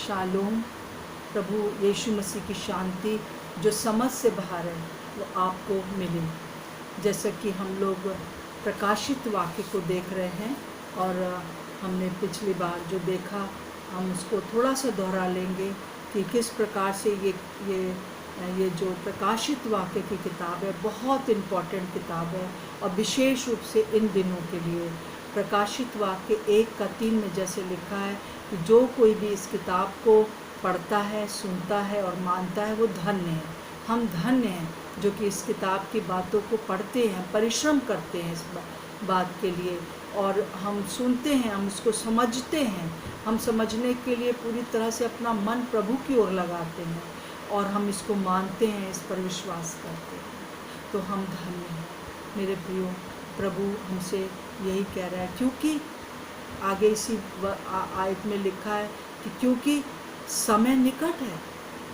Shalom, प्रभु यीशु मसीह की शांति जो समझ से बाहर है वो आपको मिले। जैसा कि हम लोग प्रकाशित वाक्य को देख रहे हैं और हमने पिछली बार जो देखा हम उसको थोड़ा सा दोहरा लेंगे कि किस प्रकार से ये जो प्रकाशित वाक्य की किताब है बहुत इम्पॉर्टेंट किताब है और विशेष रूप से इन दिनों के लिए। प्रकाशित वाक्य 1:3 में जैसे लिखा है कि जो कोई भी इस किताब को पढ़ता है, सुनता है और मानता है वो धन्य है। हम धन्य हैं जो कि इस किताब की बातों को पढ़ते हैं, परिश्रम करते हैं इस बात के लिए और हम सुनते हैं, हम उसको समझते हैं, हम समझने के लिए पूरी तरह से अपना मन प्रभु की ओर लगाते हैं और हम इसको मानते हैं, इस पर विश्वास करते हैं, तो हम धन्य हैं। मेरे प्रियो, प्रभु हमसे यही कह रहा है, क्योंकि आगे इसी आयत में लिखा है कि क्योंकि समय निकट है।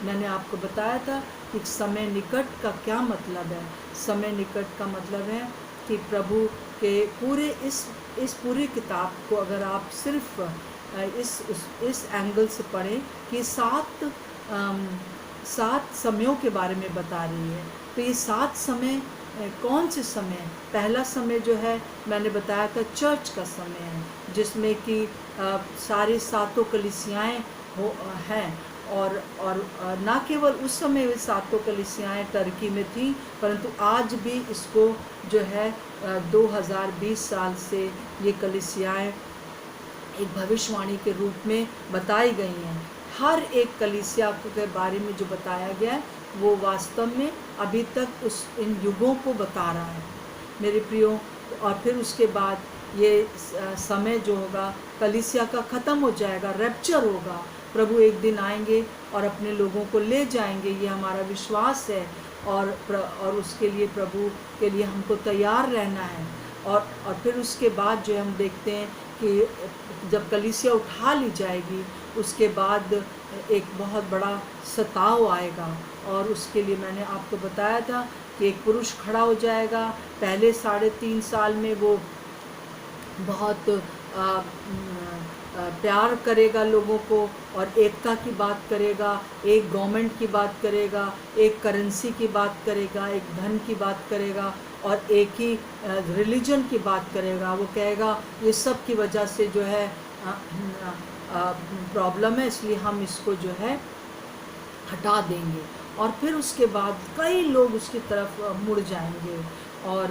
मैंने आपको बताया था कि समय निकट का क्या मतलब है। समय निकट का मतलब है कि प्रभु के पूरे इस पूरी किताब को अगर आप सिर्फ इस एंगल से पढ़ें कि सात समयों के बारे में बता रही है, तो ये 7 समय कौन से समय? पहला समय जो है मैंने बताया था चर्च का समय है, जिसमें कि सारे 7 कलीसियाएँ हैं और ना केवल उस समय वे 7 कलीसियाएँ टर्की में थी, परंतु आज भी इसको जो है 2020 साल से ये कलीसियाएँ एक भविष्यवाणी के रूप में बताई गई हैं। हर एक कलीसिया के बारे में जो बताया गया है वो वास्तव में अभी तक इन युगों को बता रहा है मेरे प्रियो। और फिर उसके बाद ये समय जो होगा कलीसिया का ख़त्म हो जाएगा, रैप्चर होगा, प्रभु एक दिन आएंगे और अपने लोगों को ले जाएंगे, ये हमारा विश्वास है और उसके लिए प्रभु के लिए हमको तैयार रहना है। और फिर उसके बाद जो हम देखते हैं कि जब कलीसिया उठा ली जाएगी उसके बाद एक बहुत बड़ा सताव आएगा और उसके लिए मैंने आपको बताया था कि एक पुरुष खड़ा हो जाएगा। पहले 3.5 साल में वो बहुत प्यार करेगा लोगों को और एकता की बात करेगा, एक गवर्नमेंट की बात करेगा, एक करेंसी की बात करेगा, एक धन की बात करेगा और एक ही रिलीजन की बात करेगा। वो कहेगा ये सब की वजह से जो है प्रॉब्लम है, इसलिए हम इसको जो है हटा देंगे। और फिर उसके बाद कई लोग उसकी तरफ मुड़ जाएंगे और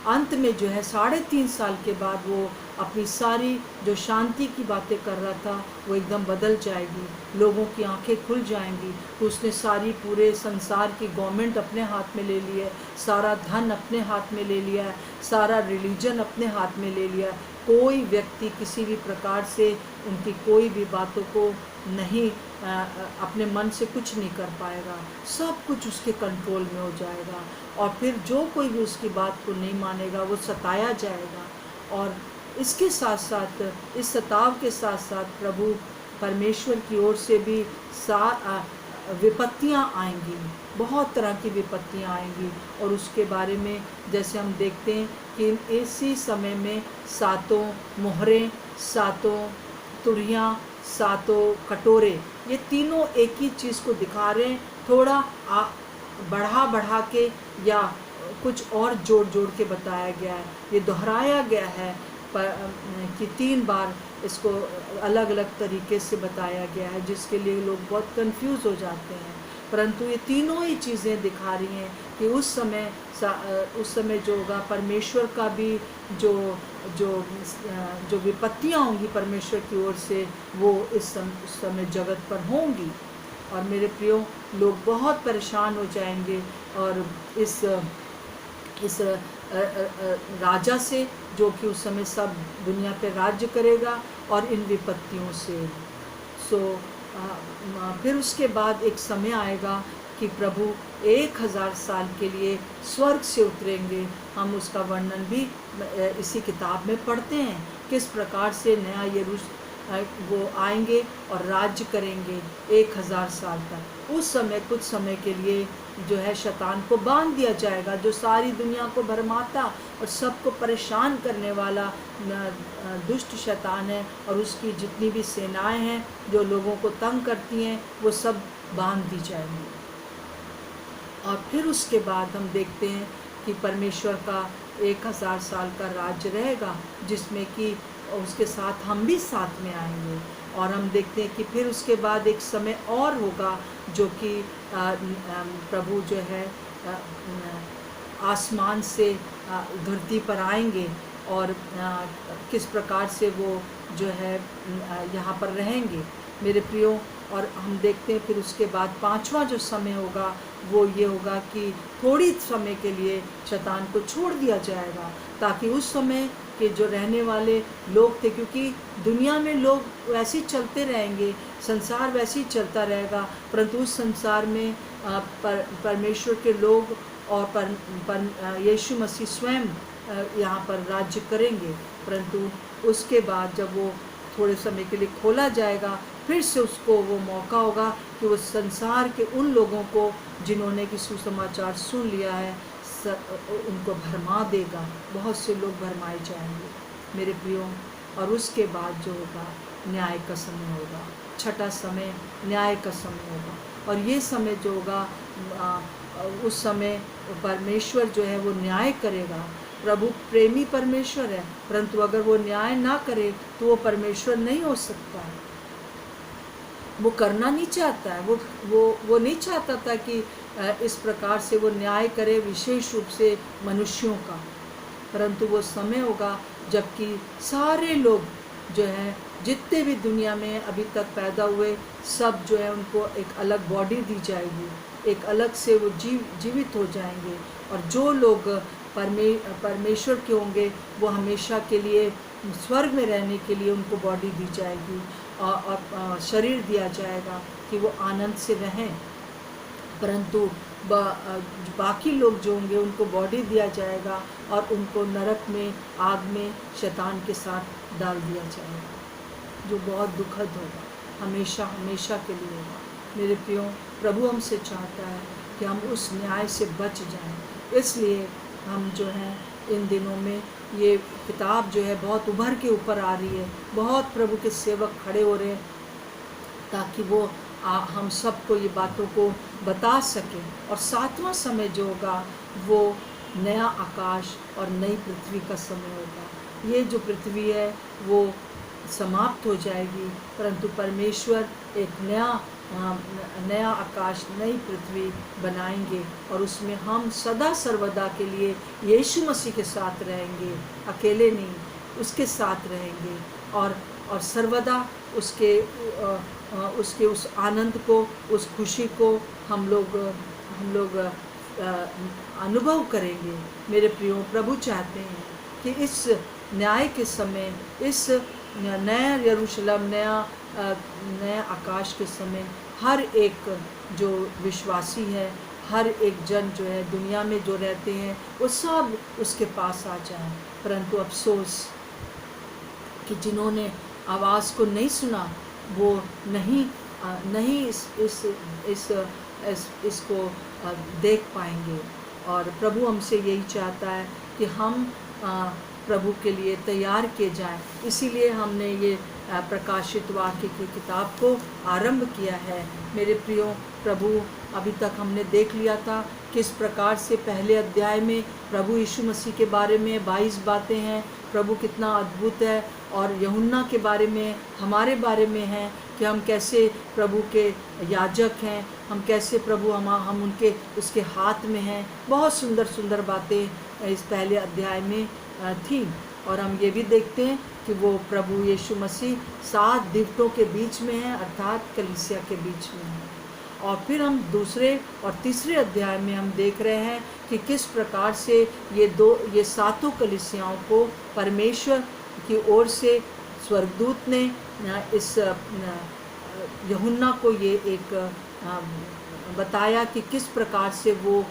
अंत में जो है 3.5 साल के बाद वो अपनी सारी जो शांति की बातें कर रहा था वो एकदम बदल जाएगी, लोगों की आंखें खुल जाएंगी। तो उसने सारी पूरे संसार की गवर्नमेंट अपने हाथ में ले ली है, सारा धन अपने हाथ में ले लिया है, सारा रिलीजन अपने हाथ में ले लिया है। कोई व्यक्ति किसी भी प्रकार से उनकी कोई भी बातों को नहीं अपने मन से कुछ नहीं कर पाएगा, सब कुछ उसके कंट्रोल में हो जाएगा। और फिर जो कोई भी उसकी बात को नहीं मानेगा वो सताया जाएगा। और इसके साथ साथ, इस सताव के साथ साथ प्रभु परमेश्वर की ओर से भी विपत्तियां आएंगी, बहुत तरह की विपत्तियां आएंगी। और उसके बारे में जैसे हम देखते हैं कि इसी समय में 7 मोहरें, 7 तुरहियां, 7 कटोरे, ये तीनों एक ही चीज़ को दिखा रहे हैं, थोड़ा बढ़ा के या कुछ और जोड़ के बताया गया है। ये दोहराया गया है कि 3 बार इसको अलग अलग तरीके से बताया गया है, जिसके लिए लोग बहुत कंफ्यूज हो जाते हैं। परंतु ये तीनों ही चीज़ें दिखा रही हैं कि उस समय जो होगा परमेश्वर का भी जो विपत्तियाँ होंगी परमेश्वर की ओर से वो उस समय जगत पर होंगी। और मेरे प्रियो, लोग बहुत परेशान हो जाएंगे और इस राजा से जो कि उस समय सब दुनिया पे राज्य करेगा और इन विपत्तियों से। फिर उसके बाद एक समय आएगा कि प्रभु 1000 साल के लिए स्वर्ग से उतरेंगे। हम उसका वर्णन भी इसी किताब में पढ़ते हैं, किस प्रकार से वो आएंगे और राज्य करेंगे 1000 साल तक। उस समय कुछ समय के लिए जो है शैतान को बांध दिया जाएगा, जो सारी दुनिया को भरमाता और सबको परेशान करने वाला दुष्ट शैतान है, और उसकी जितनी भी सेनाएं हैं जो लोगों को तंग करती हैं वो सब बांध दी जाएंगी। और फिर उसके बाद हम देखते हैं कि परमेश्वर का 1000 साल का राज्य रहेगा, जिसमें कि उसके साथ हम भी साथ में आएंगे। और हम देखते हैं कि फिर उसके बाद एक समय और होगा जो कि प्रभु जो है आसमान से धरती पर आएंगे, और किस प्रकार से वो जो है यहाँ पर रहेंगे मेरे प्रियो। और हम देखते हैं फिर उसके बाद 5वां जो समय होगा वो ये होगा कि थोड़ी समय के लिए शैतान को छोड़ दिया जाएगा, ताकि उस समय के जो रहने वाले लोग थे, क्योंकि दुनिया में लोग वैसे ही चलते रहेंगे, संसार वैसे ही चलता रहेगा, परंतु उस संसार में परमेश्वर के लोग और यीशु मसीह स्वयं यहाँ पर राज्य करेंगे। परंतु उसके बाद जब वो थोड़े समय के लिए खोला जाएगा, फिर से उसको वो मौका होगा कि वो संसार के उन लोगों को जिन्होंने कि सुसमाचार सुन लिया है उनको भरमा देगा। बहुत से लोग भरमाए जाएंगे मेरे प्रियो। और उसके बाद जो होगा न्याय का समय होगा, 6ठा समय न्याय का समय होगा। और ये समय जो होगा उस समय परमेश्वर जो है वो न्याय करेगा। प्रभु प्रेमी परमेश्वर है, परंतु अगर वो न्याय ना करे तो वो परमेश्वर नहीं हो सकता है। वो करना नहीं चाहता है, वो नहीं चाहता था कि इस प्रकार से वो न्याय करे विशेष रूप से मनुष्यों का। परंतु वो समय होगा जबकि सारे लोग जो हैं जितने भी दुनिया में अभी तक पैदा हुए सब जो है उनको एक अलग बॉडी दी जाएगी, एक अलग से वो जीवित हो जाएंगे। और जो लोग परमेश्वर के होंगे वो हमेशा के लिए स्वर्ग में रहने के लिए उनको बॉडी दी जाएगी और शरीर दिया जाएगा कि वो आनंद से रहें। परंतु बाकी लोग जो होंगे उनको बॉडी दिया जाएगा और उनको नरक में आग में शैतान के साथ डाल दिया जाएगा, जो बहुत दुखद होगा, हमेशा हमेशा के लिए होगा। मेरे प्रियो, प्रभु हमसे चाहता है कि हम उस न्याय से बच जाएं। इसलिए हम जो हैं इन दिनों में ये किताब जो है बहुत उभर के ऊपर आ रही है, बहुत प्रभु के सेवक खड़े हो रहे हैं ताकि वो हम सबको ये बातों को बता सकें। और 7वां समय जो होगा वो नया आकाश और नई पृथ्वी का समय होगा। ये जो पृथ्वी है वो समाप्त हो जाएगी, परंतु परमेश्वर एक नया आकाश नई पृथ्वी बनाएंगे और उसमें हम सदा सर्वदा के लिए यीशु मसीह के साथ रहेंगे, अकेले नहीं, उसके साथ रहेंगे और सर्वदा उसके उस आनंद को, उस खुशी को हम लोग अनुभव करेंगे। मेरे प्रियो, प्रभु चाहते हैं कि इस न्याय के समय, इस नया यरूशलेम, नया आकाश के समय हर एक जो विश्वासी है, हर एक जन जो है दुनिया में जो रहते हैं वो सब उसके पास आ जाए। परंतु अफसोस कि जिन्होंने आवाज़ को नहीं सुना वो नहीं इसको देख पाएंगे। और प्रभु हमसे यही चाहता है कि हम प्रभु के लिए तैयार किए जाएं। इसीलिए हमने ये प्रकाशित वाक्य की किताब को आरंभ किया है। मेरे प्रियो, प्रभु अभी तक हमने देख लिया था किस प्रकार से पहले अध्याय में प्रभु यीशु मसीह के बारे में 22 बातें हैं, प्रभु कितना अद्भुत है। और यूहन्ना के बारे में, हमारे बारे में है कि हम कैसे प्रभु के याजक हैं, हम कैसे प्रभु हम उनके उसके हाथ में हैं। बहुत सुंदर सुंदर बातें इस पहले अध्याय में थी। और हम ये भी देखते हैं कि वो प्रभु यीशु मसीह 7 दिवटों के बीच में है, अर्थात कलीसिया के बीच में है। और फिर हम दूसरे और तीसरे अध्याय में हम देख रहे हैं कि किस प्रकार से ये 7 कलीसियाओं को परमेश्वर की ओर से स्वर्गदूत ने इस यूहन्ना को ये एक बताया कि किस प्रकार से वो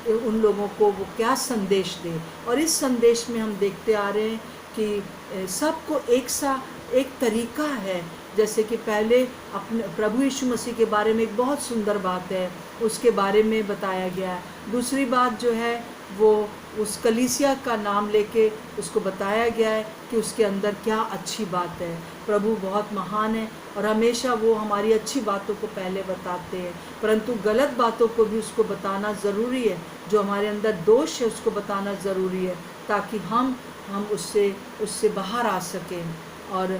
उन लोगों को वो क्या संदेश दे। और इस संदेश में हम देखते आ रहे हैं कि सबको एक सा एक तरीका है। जैसे कि पहले अपने प्रभु यीशु मसीह के बारे में एक बहुत सुंदर बात है, उसके बारे में बताया गया है। दूसरी बात जो है वो उस कलीसिया का नाम लेके उसको बताया गया है कि उसके अंदर क्या अच्छी बात है। प्रभु बहुत महान है और हमेशा वो हमारी अच्छी बातों को पहले बताते हैं, परंतु गलत बातों को भी उसको बताना ज़रूरी है। जो हमारे अंदर दोष है उसको बताना ज़रूरी है, ताकि हम उससे बाहर आ सकें। और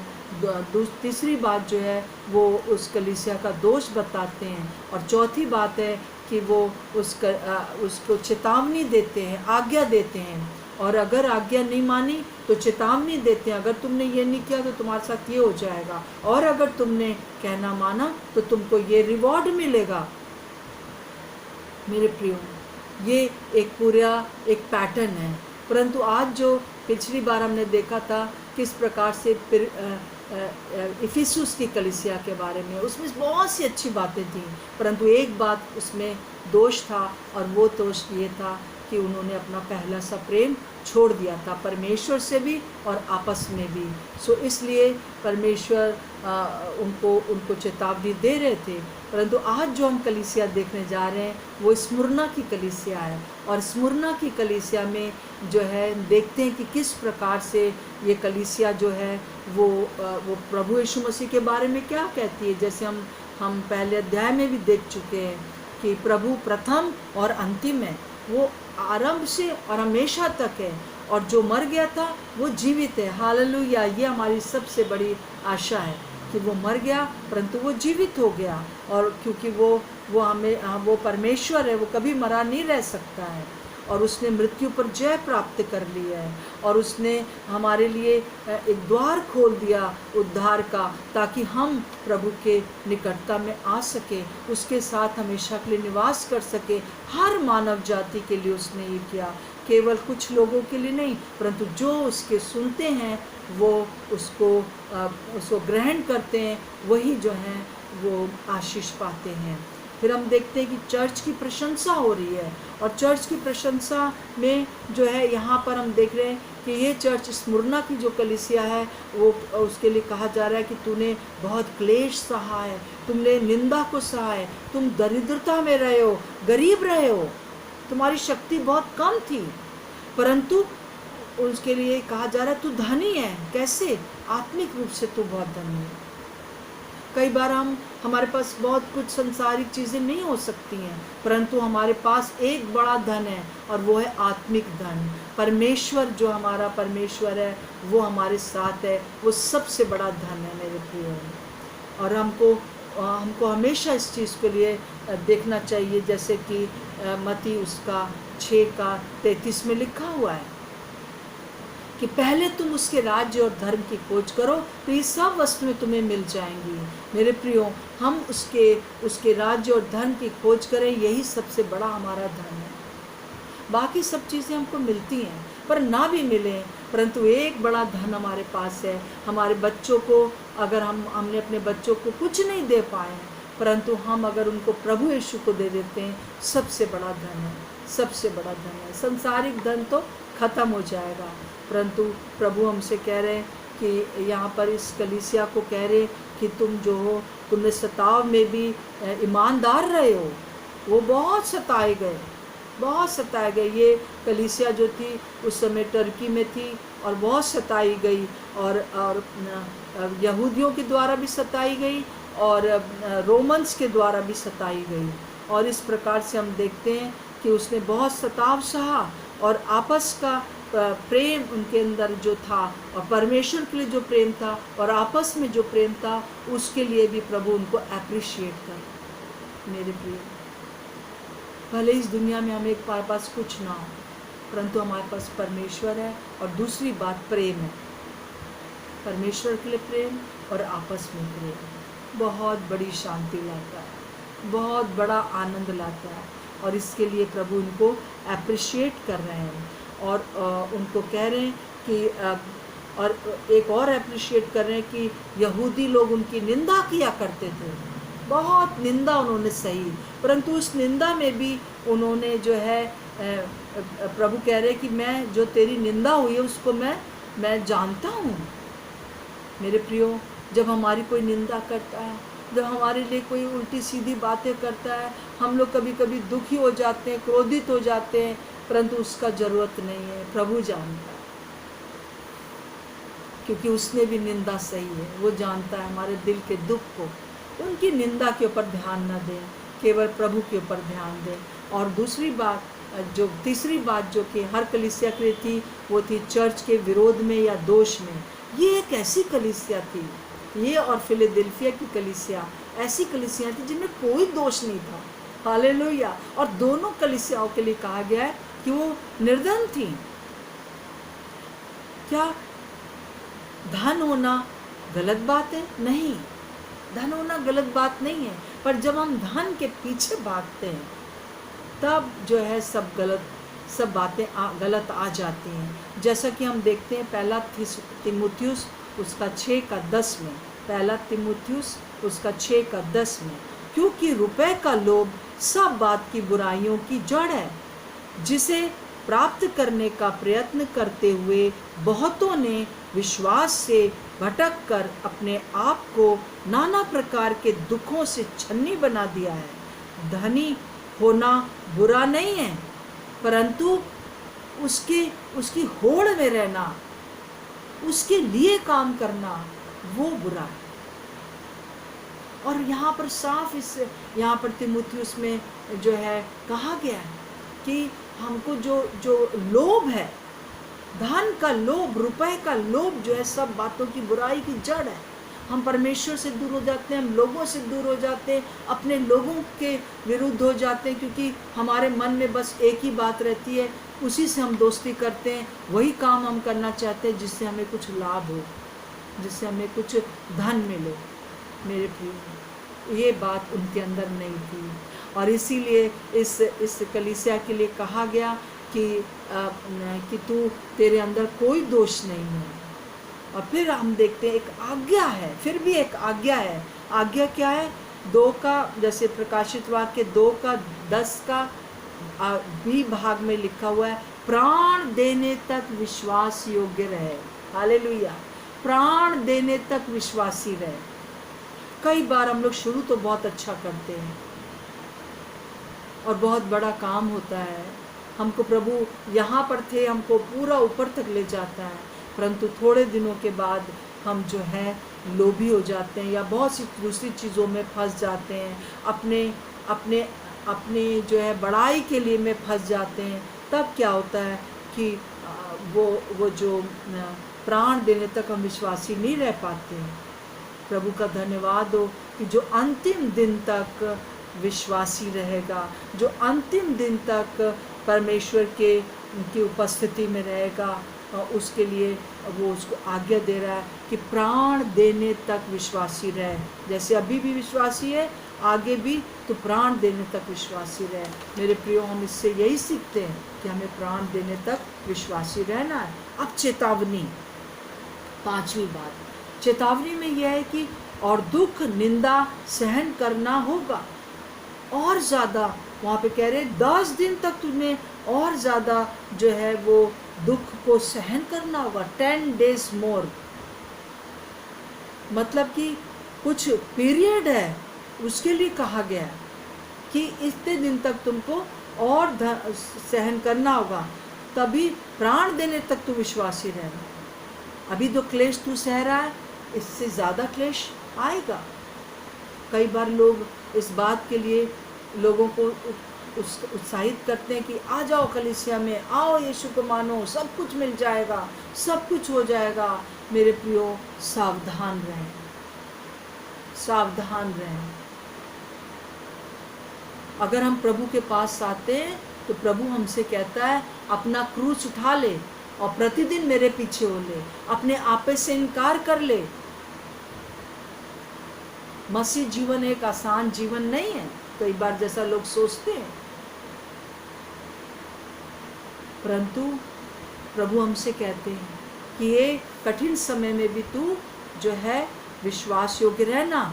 तीसरी बात जो है वो उस कलीसिया का दोष बताते हैं। और चौथी बात है कि वो उसको चेतावनी देते हैं, आज्ञा देते हैं। और अगर आज्ञा नहीं मानी तो चेतावनी देते हैं, अगर तुमने ये नहीं किया तो तुम्हारे साथ ये हो जाएगा, और अगर तुमने कहना माना तो तुमको ये रिवॉर्ड मिलेगा। मेरे प्रियो, ये एक पूरा एक पैटर्न है। परंतु आज जो पिछली बार हमने देखा था किस प्रकार से इफिसुस की कलीसिया के बारे में, उसमें बहुत सी अच्छी बातें थी, परंतु एक बात उसमें दोष था, और वो दोष ये था कि उन्होंने अपना पहला सा प्रेम छोड़ दिया था, परमेश्वर से भी और आपस में भी। सो इसलिए परमेश्वर उनको चेतावनी दे रहे थे। परंतु आज जो हम कलीसिया देखने जा रहे हैं वो स्मुरना की कलीसिया है, और स्मुरना की कलीसिया में जो है देखते हैं कि किस प्रकार से ये कलीसिया जो है वो प्रभु यीशु मसीह के बारे में क्या कहती है। जैसे हम पहले अध्याय में भी देख चुके हैं कि प्रभु प्रथम और अंतिम है, वो आरंभ से और हमेशा तक है, और जो मर गया था वो जीवित है। हालेलुया! ये हमारी सबसे बड़ी आशा है कि वो मर गया परंतु वो जीवित हो गया, और क्योंकि वो परमेश्वर है, वो कभी मरा नहीं रह सकता है, और उसने मृत्यु पर जय प्राप्त कर लिया है, और उसने हमारे लिए एक द्वार खोल दिया उद्धार का, ताकि हम प्रभु के निकटता में आ सके, उसके साथ हमेशा के लिए निवास कर सके। हर मानव जाति के लिए उसने ये किया, केवल कुछ लोगों के लिए नहीं, परंतु जो उसके सुनते हैं वो उसको ग्रहण करते हैं, वही जो हैं वो आशीष पाते हैं। फिर हम देखते हैं कि चर्च की प्रशंसा हो रही है, और चर्च की प्रशंसा में जो है यहाँ पर हम देख रहे हैं कि ये चर्च स्मुरना की जो कलीसिया है वो उसके लिए कहा जा रहा है कि तूने बहुत क्लेश सहा है, तुमने निंदा को सहा है, तुम दरिद्रता में रहे हो, गरीब रहे हो, तुम्हारी शक्ति बहुत कम थी, परंतु उसके लिए कहा जा रहा है तू धनी है। कैसे? आत्मिक रूप से तू बहुत धनी है। कई बार हमारे पास बहुत कुछ संसारिक चीज़ें नहीं हो सकती हैं, परंतु हमारे पास एक बड़ा धन है, और वो है आत्मिक धन। परमेश्वर जो हमारा परमेश्वर है वो हमारे साथ है, वो सबसे बड़ा धन है मेरे प्रियो। और हमको हमेशा इस चीज़ के लिए देखना चाहिए, जैसे कि मत्ती उसका 6:33 में लिखा हुआ है कि पहले तुम उसके राज्य और धर्म की खोज करो तो ये सब वस्तुएं तुम्हें मिल जाएंगी। मेरे प्रियो, हम उसके राज्य और धर्म की खोज करें, यही सबसे बड़ा हमारा धन है। बाकी सब चीज़ें हमको मिलती हैं, पर ना भी मिले, परंतु एक बड़ा धन हमारे पास है। हमारे बच्चों को अगर हमने अपने बच्चों को कुछ नहीं दे पाए हैं, परंतु हम अगर उनको प्रभु यीशु को दे देते हैं, सबसे बड़ा धन है, सबसे बड़ा धन है। संसारिक धन तो ख़त्म हो जाएगा, परंतु प्रभु हमसे कह रहे हैं कि यहाँ पर इस कलीसिया को कह रहे कि तुम जो हो, तुमने सताव में भी ईमानदार रहे हो। वो बहुत सताए गए। ये कलीसिया जो थी उस समय टर्की में थी और बहुत सताई गई, और यहूदियों के द्वारा भी सताई गई और रोमन्स के द्वारा भी सताई गई। और इस प्रकार से हम देखते हैं कि उसने बहुत सताव सहा, और आपस का प्रेम उनके अंदर जो था, और परमेश्वर के लिए जो प्रेम था और आपस में जो प्रेम था, उसके लिए भी प्रभु उनको अप्रिशिएट कर। मेरे प्रिय, भले इस दुनिया में हमें पास कुछ ना हो, परंतु हमारे पास परमेश्वर है, और दूसरी बात प्रेम है। परमेश्वर के लिए प्रेम और आपस में प्रेम बहुत बड़ी शांति लाता है, बहुत बड़ा आनंद लाता है, और इसके लिए प्रभु उनको अप्रिशिएट कर रहे हैं, और उनको कह रहे हैं कि और एक और अप्रिशिएट कर रहे हैं कि यहूदी लोग उनकी निंदा किया करते थे, बहुत निंदा उन्होंने सही, परंतु उस निंदा में भी उन्होंने जो है प्रभु कह रहे हैं कि मैं जो तेरी निंदा हुई है उसको मैं जानता हूँ, मेरे प्रियो, जब हमारी कोई निंदा करता है, जब हमारे लिए कोई उल्टी सीधी बातें करता है, हम लोग कभी कभी दुखी हो जाते हैं, क्रोधित हो जाते हैं, परंतु उसका ज़रूरत नहीं है। प्रभु जानता है, क्योंकि उसने भी निंदा सही है। वो जानता है हमारे दिल के दुख को। उनकी निंदा के ऊपर ध्यान न दें, केवल प्रभु के ऊपर ध्यान दें। और दूसरी बात, जो तीसरी बात जो कि हर कलीसिया के लिए थी, वो थी चर्च के विरोध में या दोष में। ये एक ऐसी कलीसिया थी, ये और फिलाडेल्फिया की कलीसिया ऐसी कलीसिया थी जिनमें कोई दोष नहीं था। हालेलुया। और दोनों कलीसियाओं के लिए कहा गया है कि वो निर्धन थी। क्या धन होना गलत बात है? नहीं, धन होना गलत बात नहीं है, पर जब हम धन के पीछे भागते हैं तब जो है सब बातें गलत आ जाती हैं। जैसा कि हम देखते हैं पहला तीमुथियुस उसका 6:10 में, पहला तीमुथियुस उसका 6:10 में, क्योंकि रुपए का लोभ सब बात की बुराइयों की जड़ है, जिसे प्राप्त करने का प्रयत्न करते हुए बहुतों ने विश्वास से भटक कर अपने आप को नाना प्रकार के दुखों से छन्नी बना दिया है। धनी होना बुरा नहीं है, परंतु उसकी होड़ में रहना, उसके लिए काम करना, वो बुरा है। और यहाँ पर साफ यहाँ पर तीमुथियुस में जो है कहा गया है कि हमको जो लोभ है, धन का लोभ, रुपए का लोभ जो है सब बातों की बुराई की जड़ है। हम परमेश्वर से दूर हो जाते हैं, हम लोगों से दूर हो जाते हैं, अपने लोगों के विरुद्ध हो जाते हैं, क्योंकि हमारे मन में बस एक ही बात रहती है, उसी से हम दोस्ती करते हैं, वही काम हम करना चाहते हैं जिससे हमें कुछ लाभ हो, जिससे हमें कुछ धन मिले। मेरे प्रिय, ये बात उनके अंदर नहीं थी, और इसीलिए इस कलीसिया के लिए कहा गया कि तेरे अंदर कोई दोष नहीं है। और फिर हम देखते हैं एक आज्ञा है, फिर भी एक आज्ञा है। आज्ञा क्या है? 2 का, जैसे प्रकाशित वाक्य 2:10 का बी भाग में लिखा हुआ है, प्राण देने तक विश्वास योग्य रहे। हालेलुया। प्राण देने तक विश्वासी रहे। कई बार हम लोग शुरू तो बहुत अच्छा करते हैं और बहुत बड़ा काम होता है, हमको प्रभु यहाँ पर थे, हमको पूरा ऊपर तक ले जाता है, परंतु थोड़े दिनों के बाद हम जो है लोभी हो जाते हैं या बहुत सी दूसरी चीज़ों में फंस जाते हैं, अपने जो है बड़ाई के लिए में फंस जाते हैं। तब क्या होता है कि वो जो प्राण देने तक हम विश्वासी नहीं रह पाते हैं। प्रभु का धन्यवाद हो कि जो अंतिम दिन तक विश्वासी रहेगा, जो अंतिम दिन तक परमेश्वर की उपस्थिति में रहेगा, उसके लिए वो उसको आज्ञा दे रहा है कि प्राण देने तक विश्वासी रहे। जैसे अभी भी विश्वासी है, आगे भी तो प्राण देने तक विश्वासी रहे। मेरे प्रियो, हम इससे यही सीखते हैं कि हमें प्राण देने तक विश्वासी रहना है। अब चेतावनी, 5वीं बात, चेतावनी में यह है कि और दुख निंदा सहन करना होगा। और ज़्यादा वहाँ पे कह रहे 10 दिन तक तुम्हें और ज़्यादा जो है वो दुख को सहन करना होगा। 10 days more, मतलब कि कुछ पीरियड है, उसके लिए कहा गया है कि इतने दिन तक तुमको और सहन करना होगा, तभी प्राण देने तक तू विश्वासी रहना। अभी जो क्लेश तू सह रहा है, इससे ज़्यादा क्लेश आएगा। कई बार लोग इस बात के लिए लोगों को उत्साहित करते हैं कि आ जाओ कलीसिया में, आओ यीशु को मानो, सब कुछ मिल जाएगा, सब कुछ हो जाएगा। मेरे प्रियो, सावधान रहें, सावधान रहें। अगर हम प्रभु के पास आते हैं तो प्रभु हमसे कहता है अपना क्रूस उठा ले और प्रतिदिन मेरे पीछे हो ले, अपने आपे से इनकार कर ले। मसीह जीवन एक आसान जीवन नहीं है, कई बार जैसा लोग सोचते हैं, परंतु प्रभु हमसे कहते हैं कि ये कठिन समय में भी तू जो है विश्वास योग्य रहना।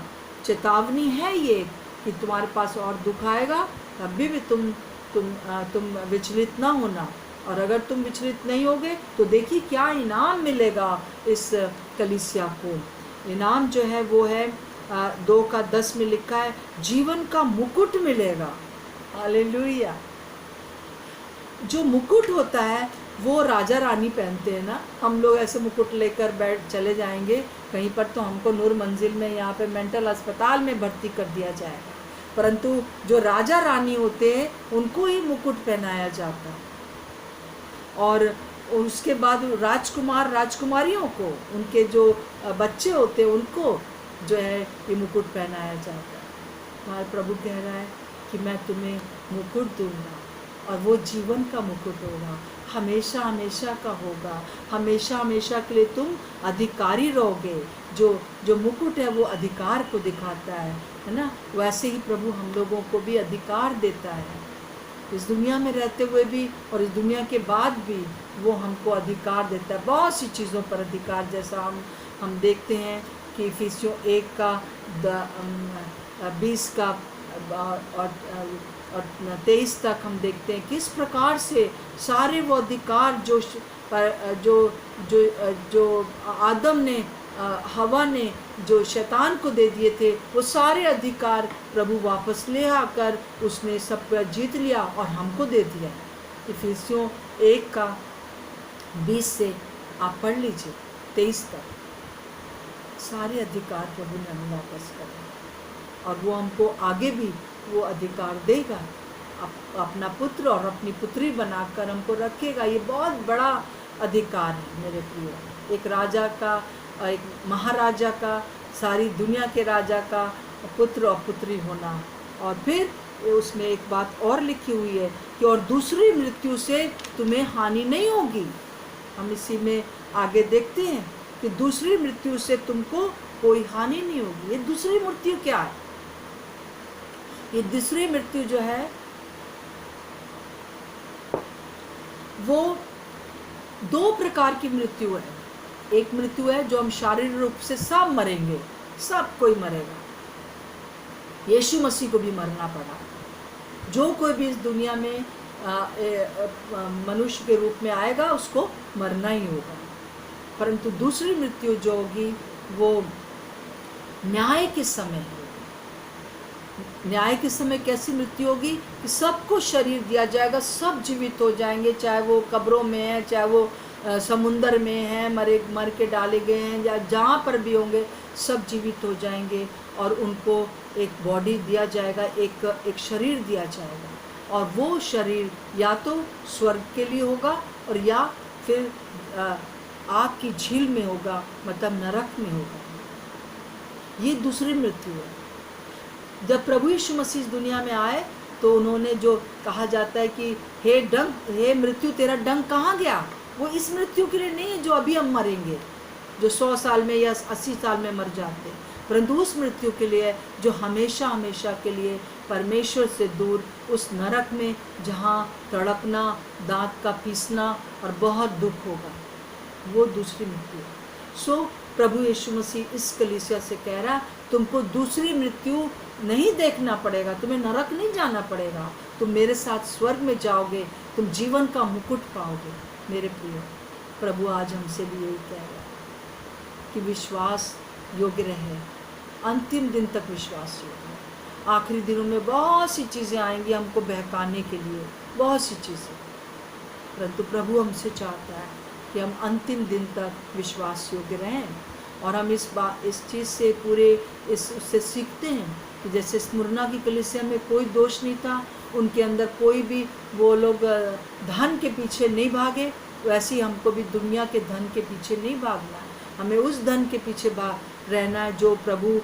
चेतावनी है ये कि तुम्हारे पास और दुख आएगा, तभी भी तुम विचलित ना होना। और अगर तुम विचलित नहीं होगे तो देखिए क्या इनाम मिलेगा इस कलीसिया को। इनाम जो है वो है 2:10 में लिखा है, जीवन का मुकुट मिलेगा। हालेलुया। जो मुकुट होता है वो राजा रानी पहनते हैं ना। हम लोग ऐसे मुकुट लेकर बैठ चले जाएंगे कहीं पर तो हमको नूर मंजिल में, यहाँ पे मेंटल अस्पताल में भर्ती कर दिया जाएगा। परंतु जो राजा रानी होते हैं उनको ही मुकुट पहनाया जाता है। और उसके बाद राजकुमार राजकुमारियों को, उनके जो बच्चे होते हैं उनको जो है ये मुकुट पहनाया जाता है। हमारे प्रभु कह रहा है कि मैं तुम्हें मुकुट दूंगा और वो जीवन का मुकुट होगा, हमेशा हमेशा का होगा, हमेशा हमेशा के लिए तुम अधिकारी रहोगे। जो मुकुट है वो अधिकार को दिखाता है ना। वैसे ही प्रभु हम लोगों को भी अधिकार देता है, इस दुनिया में रहते हुए भी और इस दुनिया के बाद भी वो हमको अधिकार देता है, बहुत सी चीज़ों पर अधिकार। जैसा हम देखते हैं कि इफिसियों 1 का 20 का और 23 तक हम देखते हैं किस प्रकार से सारे वो अधिकार जो आदम ने, हवा ने जो शैतान को दे दिए थे, वो सारे अधिकार प्रभु वापस ले आकर उसने सब पर जीत लिया और हमको दे दिया। इफिसियों 1 का 20 से आप पढ़ लीजिए 23 तक, सारे अधिकार प्रभु ने हमें वापस कर दिया और वो हमको आगे भी वो अधिकार देगा। अपना पुत्र और अपनी पुत्री बनाकर हमको रखेगा। ये बहुत बड़ा अधिकार है मेरे प्रिय। एक राजा का, एक महाराजा का, सारी दुनिया के राजा का पुत्र और पुत्री होना। और फिर उसमें एक बात और लिखी हुई है कि और दूसरी मृत्यु से तुम्हें हानि नहीं होगी। हम इसी में आगे देखते हैं कि दूसरी मृत्यु से तुमको कोई हानि नहीं होगी। ये दूसरी मृत्यु क्या है? ये दूसरी मृत्यु जो है वो 2 प्रकार की मृत्यु है। एक मृत्यु है जो हम शारीरिक रूप से सब मरेंगे, सब कोई मरेगा। यीशु मसीह को भी मरना पड़ा। जो कोई भी इस दुनिया में मनुष्य के रूप में आएगा उसको मरना ही होगा। परंतु दूसरी मृत्यु जो होगी वो न्याय के समय होगी। न्याय के समय कैसी मृत्यु होगी कि सबको शरीर दिया जाएगा, सब जीवित हो जाएंगे, चाहे वो कब्रों में है, चाहे वो समुंदर में है, मर के डाले गए हैं, या जहाँ पर भी होंगे सब जीवित हो जाएंगे और उनको एक बॉडी दिया जाएगा, एक शरीर दिया जाएगा। और वो शरीर या तो स्वर्ग के लिए होगा और या फिर आग की झील में होगा, मतलब नरक में होगा। ये दूसरी मृत्यु है। जब प्रभु यीशु मसीह इस दुनिया में आए तो उन्होंने जो कहा जाता है कि हे मृत्यु तेरा डंक कहाँ गया, वो इस मृत्यु के लिए नहीं है जो अभी हम मरेंगे, जो 100 साल में या 80 साल में मर जाते, परंतु उस मृत्यु के लिए जो हमेशा हमेशा के लिए परमेश्वर से दूर उस नरक में, जहाँ तड़पना, दांत का पीसना और बहुत दुख होगा, वो दूसरी मृत्यु है। सो प्रभु यीशु मसीह इस कलीसिया से कह रहा, तुमको दूसरी मृत्यु नहीं देखना पड़ेगा, तुम्हें नरक नहीं जाना पड़ेगा, तुम मेरे साथ स्वर्ग में जाओगे, तुम जीवन का मुकुट पाओगे। मेरे प्रिय, प्रभु आज हमसे भी यही कह रहा है कि विश्वास योग्य रहे, अंतिम दिन तक विश्वास योग्य। आखिरी दिनों में बहुत सी चीज़ें आएंगी हमको बहकाने के लिए, बहुत सी चीज़ें, परंतु प्रभु हमसे चाहता है कि हम अंतिम दिन तक विश्वास योग्य रहें। और हम इस चीज़ से पूरे उससे सीखते हैं कि जैसे स्मुरना की कलीसिया में कोई दोष नहीं था, उनके अंदर कोई भी वो लोग धन के पीछे नहीं भागे, वैसे ही हमको भी दुनिया के धन के पीछे नहीं भागना है। हमें उस धन के पीछे रहना है जो प्रभु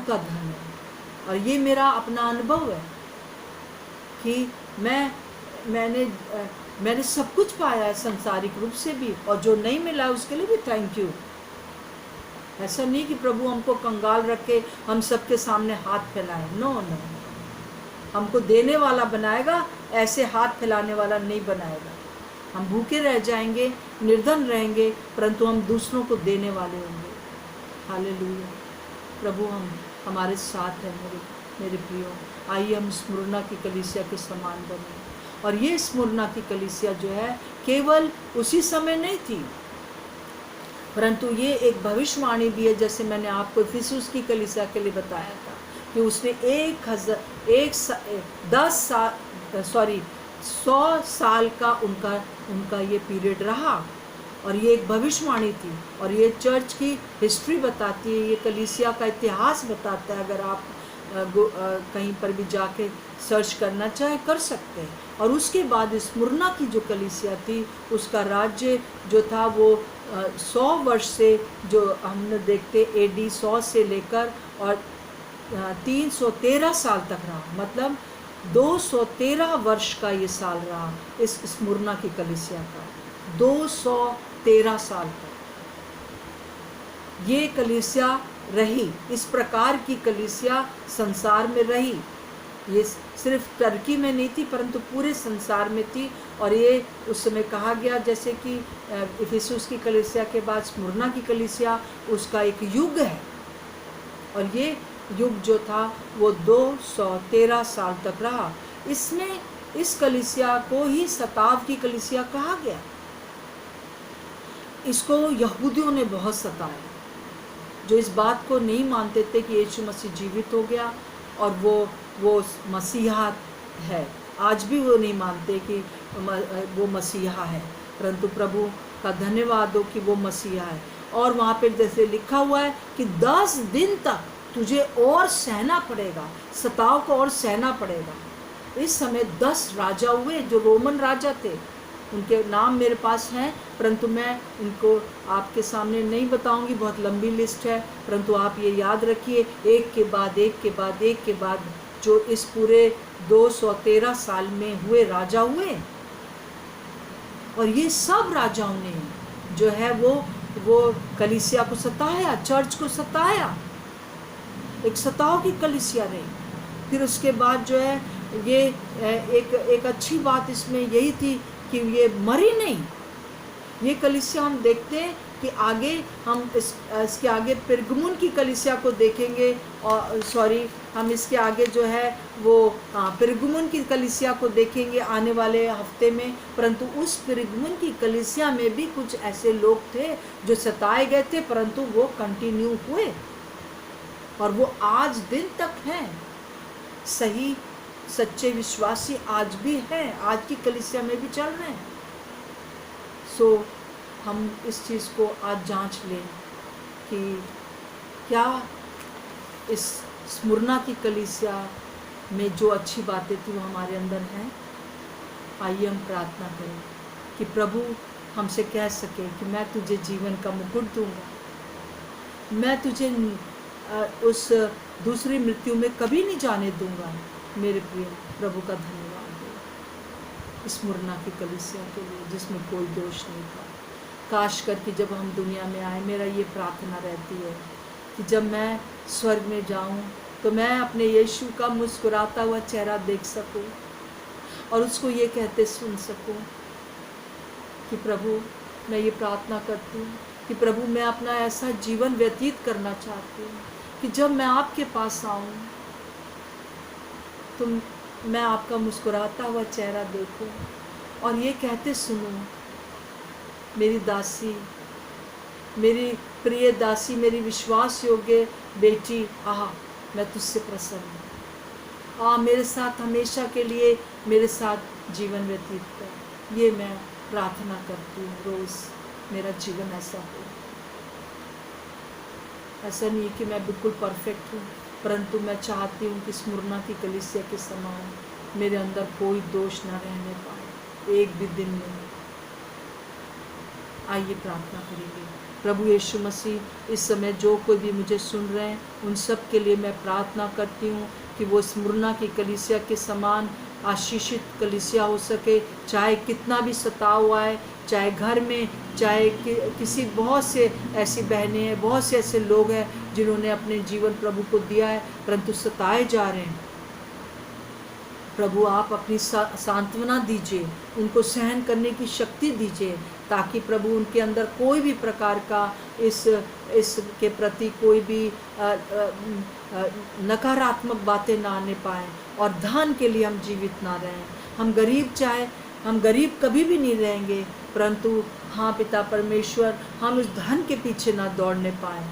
का धन है। और ये मेरा अपना अनुभव है कि मैंने सब कुछ पाया है सांसारिक रूप से भी, और जो नहीं मिला उसके लिए भी थैंक यू। ऐसा नहीं कि प्रभु हमको कंगाल रख के हम सबके सामने हाथ फैलाए, नो, हमको देने वाला बनाएगा, ऐसे हाथ फैलाने वाला नहीं बनाएगा। हम भूखे रह जाएंगे, निर्धन रहेंगे, परंतु हम दूसरों को देने वाले होंगे। हालेलुया। प्रभु हमारे साथ है। मेरे प्रियो, आइए हम स्मुरना की कलीसिया के समान बने। और ये स्मुरना की कलीसिया जो है केवल उसी समय नहीं थी, परंतु ये एक भविष्यवाणी भी है, जैसे मैंने आपको इफिसुस की कलीसिया के लिए बताया था कि उसने 100 साल का उनका ये पीरियड रहा, और ये एक भविष्यवाणी थी, और ये चर्च की हिस्ट्री बताती है, ये कलीसिया का इतिहास बताता है। अगर आप कहीं पर भी जाके सर्च करना चाहे कर सकते हैं। और उसके बाद स्मुरना की जो कलीसिया थी, उसका राज्य जो था वो 100 वर्ष से, जो हमने देखते AD 100 से लेकर और 313 साल तक रहा, मतलब 213 वर्ष का ये साल रहा इस स्मुरना की कलीसिया का, 213 साल तक ये कलीसिया रही। इस प्रकार की कलीसिया संसार में रही। ये सिर्फ टर्की में नहीं थी, परंतु पूरे संसार में थी। और ये उस समय कहा गया, जैसे कि इफिसुस की कलीसिया के बाद स्मुरना की कलीसिया, उसका एक युग है, और ये युग जो था वो 213 साल तक रहा। इसमें इस कलीसिया को ही सताव की कलीसिया कहा गया। इसको यहूदियों ने बहुत सताया, जो इस बात को नहीं मानते थे कि यीशु मसीह जीवित हो गया और वो मसीहा है। आज भी वो नहीं मानते कि वो मसीहा है, परंतु प्रभु का धन्यवाद हो कि वो मसीहा है। और वहाँ पे जैसे लिखा हुआ है कि 10 दिन तक तुझे और सहना पड़ेगा, सताव को और सहना पड़ेगा। इस समय 10 राजा हुए जो रोमन राजा थे, उनके नाम मेरे पास हैं, परंतु मैं इनको आपके सामने नहीं बताऊंगी, बहुत लंबी लिस्ट है। परंतु आप ये याद रखिए, एक के बाद एक के बाद एक के बाद जो इस पूरे 213 साल में हुए राजा हुए, और ये सब राजाओं ने जो है वो कलीसिया को सताया, चर्च को सताया, एक सताव की कलीसिया रही। फिर उसके बाद जो है ये एक अच्छी बात इसमें यही थी कि ये मरी नहीं। ये कलीसिया हम देखते हैं कि आगे हम इसके आगे पिरगमुन की कलीसिया को देखेंगे, और हम इसके आगे जो है वो पिरगमुन की कलीसिया को देखेंगे आने वाले हफ्ते में। परंतु उस पिरगमुन की कलीसिया में भी कुछ ऐसे लोग थे जो सताए गए थे, परंतु वो कंटिन्यू हुए और वो आज दिन तक हैं। सही सच्चे विश्वासी आज भी हैं, आज की कलीसिया में भी चल रहे हैं। हम इस चीज़ को आज जांच लें कि क्या इस स्मुरना की कलीसिया में जो अच्छी बातें थी वो हमारे अंदर हैं। आइए हम प्रार्थना करें कि प्रभु हमसे कह सके कि मैं तुझे जीवन का मुकुट दूंगा, मैं तुझे उस दूसरी मृत्यु में कभी नहीं जाने दूंगा। मेरे प्रिय प्रभु का धन्यवाद हो स्मुरना की कलीसिया के लिए जिसमें कोई दोष नहीं था। काश कर कि जब हम दुनिया में आए, मेरा ये प्रार्थना रहती है कि जब मैं स्वर्ग में जाऊं तो मैं अपने यीशु का मुस्कुराता हुआ चेहरा देख सकूं और उसको ये कहते सुन सकूं कि प्रभु, मैं ये प्रार्थना करती हूँ कि प्रभु मैं अपना ऐसा जीवन व्यतीत करना चाहती हूँ कि जब मैं आपके पास आऊँ तो मैं आपका मुस्कुराता हुआ चेहरा देखूं और ये कहते सुनूं, मेरी दासी, मेरी प्रिय दासी, मेरी विश्वास योग्य बेटी, मैं तुझसे प्रसन्न हूँ, मेरे साथ हमेशा के लिए मेरे साथ जीवन व्यतीत कर। ये मैं प्रार्थना करती हूँ रोज़ मेरा जीवन ऐसा हो। ऐसा नहीं कि मैं बिल्कुल परफेक्ट हूँ, परंतु मैं चाहती हूँ कि स्मुरना की कलीसिया के समान मेरे अंदर कोई दोष ना रहने पाए एक भी दिन में। आइए प्रार्थना करेंगे। प्रभु यीशु मसीह, इस समय जो कोई भी मुझे सुन रहे हैं उन सब के लिए मैं प्रार्थना करती हूँ कि वो स्मुरना की कलीसिया के समान आशीषित कलीसिया हो सके, चाहे कितना भी सताव आए, चाहे घर में, चाहे किसी, बहुत से ऐसी बहनें हैं, बहुत से ऐसे लोग हैं जिन्होंने अपने जीवन प्रभु को दिया है परंतु सताए जा रहे हैं। प्रभु आप अपनी सांत्वना दीजिए, उनको सहन करने की शक्ति दीजिए, ताकि प्रभु उनके अंदर कोई भी प्रकार का इस के प्रति कोई भी नकारात्मक बातें ना आने पाएँ और धन के लिए हम जीवित ना रहें। हम गरीब कभी भी नहीं रहेंगे, परंतु हाँ पिता परमेश्वर, हम उस धन के पीछे ना दौड़ने पाए।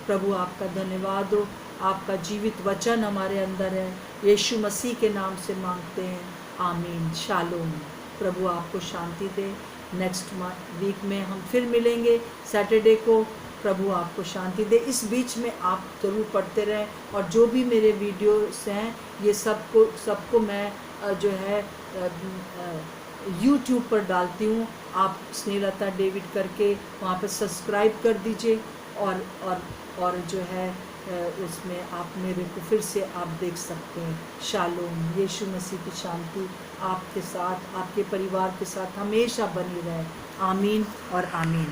प्रभु आपका धन्यवाद हो, आपका जीवित वचन हमारे अंदर है। यीशु मसीह के नाम से मांगते हैं, आमीन। शालोम। प्रभु आपको शांति दे। नेक्स्ट वीक में हम फिर मिलेंगे सैटरडे को। प्रभु आपको शांति दे। इस बीच में आप ज़रूर पढ़ते रहें, और जो भी मेरे वीडियोस हैं ये सबको मैं जो है यूट्यूब पर डालती हूँ। आप स्नेहलता डेविड करके वहाँ पर सब्सक्राइब कर दीजिए, और जो है उसमें आप मेरे को फिर से आप देख सकते हैं। शालोम। यीशु मसीह की शांति आपके साथ, आपके परिवार के साथ हमेशा बनी रहे। आमीन और आमीन।